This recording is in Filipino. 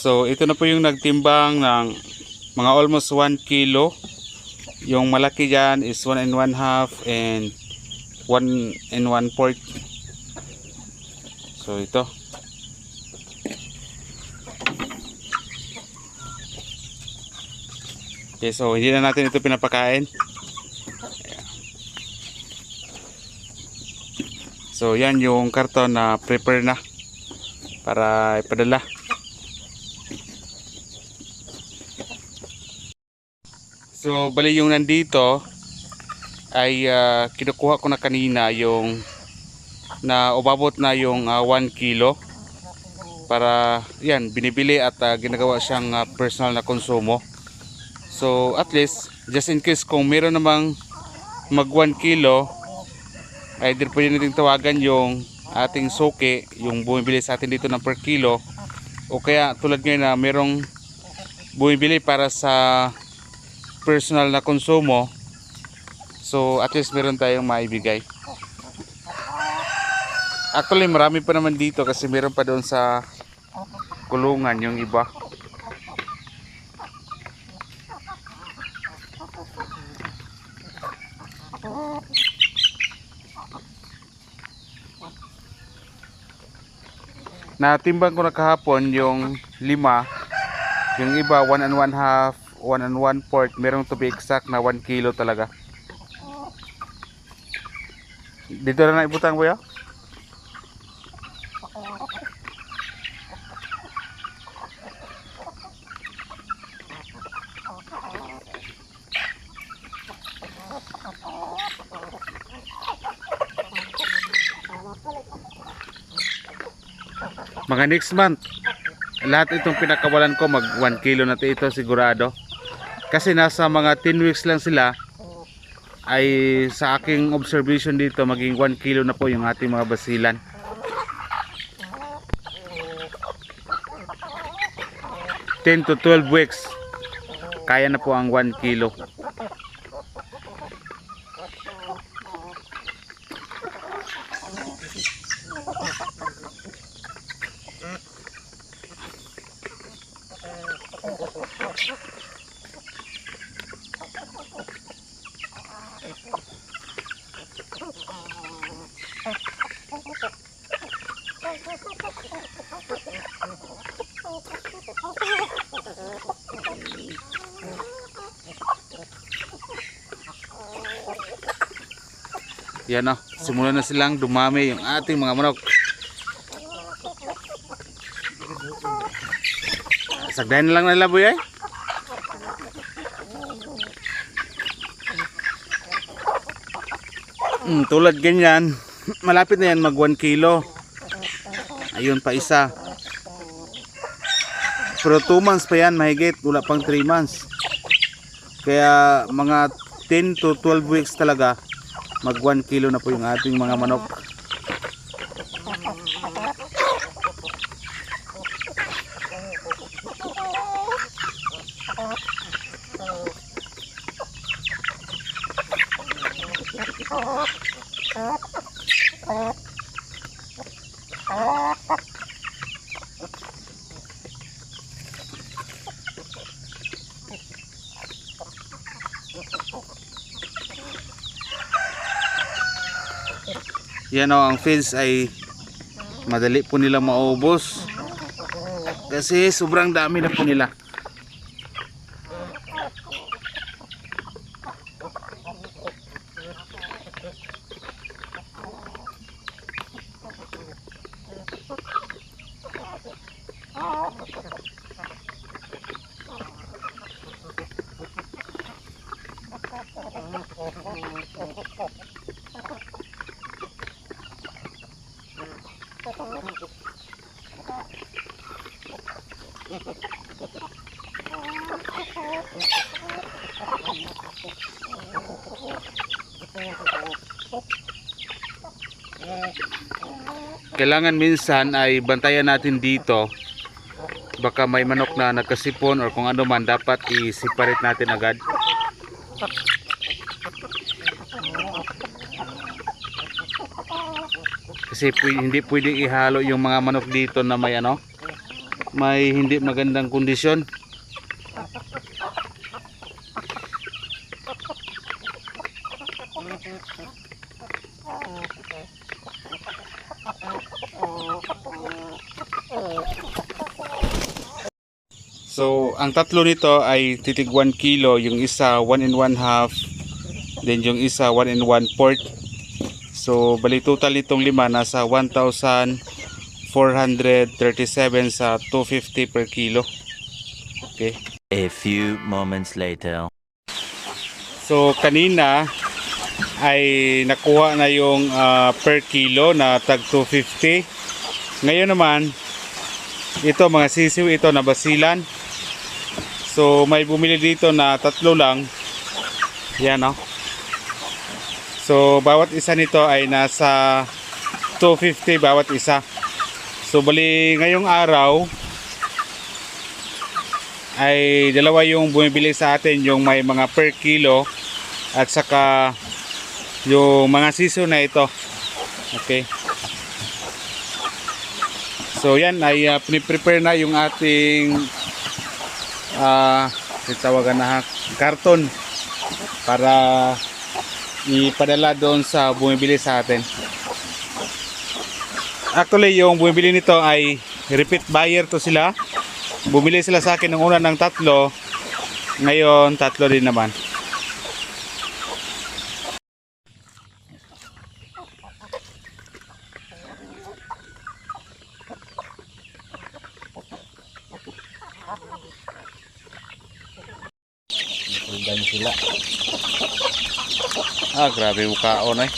So ito na po yung nagtimbang ng mga almost 1 kilo. Yung malaki dyan is 1 and 1/2 and 1 and 1/4. So ito. Okay, so hindi na natin ito pinapakain. So yan yung karton na prepare na para ipadala. So bali yung nandito ay kinukuha ko na kanina yung na umabot na yung 1 kilo para yan binibili at ginagawa siyang personal na konsumo. So at least just in case kung meron namang mag 1 kilo ay din pwede natin tawagan yung ating suki, yung bumibili sa atin dito ng per kilo, o kaya tulad ngayon na merong bumibili para sa personal na konsumo. So at least meron tayong maibigay. Actually marami pa naman dito kasi meron pa doon sa kulungan yung iba. Natimbang ko na kahapon yung 5, yung iba 1 and 1/2, 1 and 1/4, merong to be exact na 1 kilo talaga. Dito na ibutang boy. Mga next month lahat itong pinakawalan ko mag 1 kilo na ito sigurado, kasi nasa mga 10 weeks lang sila ay sa aking observation dito maging 1 kilo na po yung ating mga basilan. 10 to 12 weeks kaya na po ang 1 kilo. Yan o, simula na silang dumami yung ating mga manok. Sagdahin na lang nila boy eh. Tulad ganyan, malapit na yan mag 1 kilo. Ayun pa isa. Pero 2 months pa yan mahigit, wala pang 3 months. Kaya mga 10 to 12 weeks talaga mag 1 kilo na po yung ating mga manok. Yan o, ang feeds ay madali po nila maubos kasi sobrang dami na po nila. Kailangan minsan ay bantayan natin dito, baka may manok na nagkasipon or kung ano man, dapat i-separate natin agad. Kasi hindi pwedeng ihalo yung mga manok dito na may ano, may hindi magandang kondisyon. So, ang tatlo nito ay titig 1 kilo, yung isa 1 and 1/2, then yung isa 1 and 1/4. So, bali total nitong lima nasa 1,437 sa 250 per kilo. Okay. A few moments later. So, kanina ay nakuha na yung per kilo na tag 250. Ngayon naman, ito mga sisiw ito na basilan. So may bumili dito na tatlo lang. Yan o. So bawat isa nito ay nasa 250 bawat isa. So bali ngayong araw ay dalawa yung bumibili sa atin, yung may mga per kilo at saka yung mga sisiw na ito. Okay. So yan ay prepare na yung ating tawagan na karton para ipadala doon sa bumibili sa atin. Actually yung bumibili nito ay repeat buyer to sila. Bumili sila sa akin ng una ng tatlo, ngayon tatlo din naman. Sila. Grabe yung kaon eh.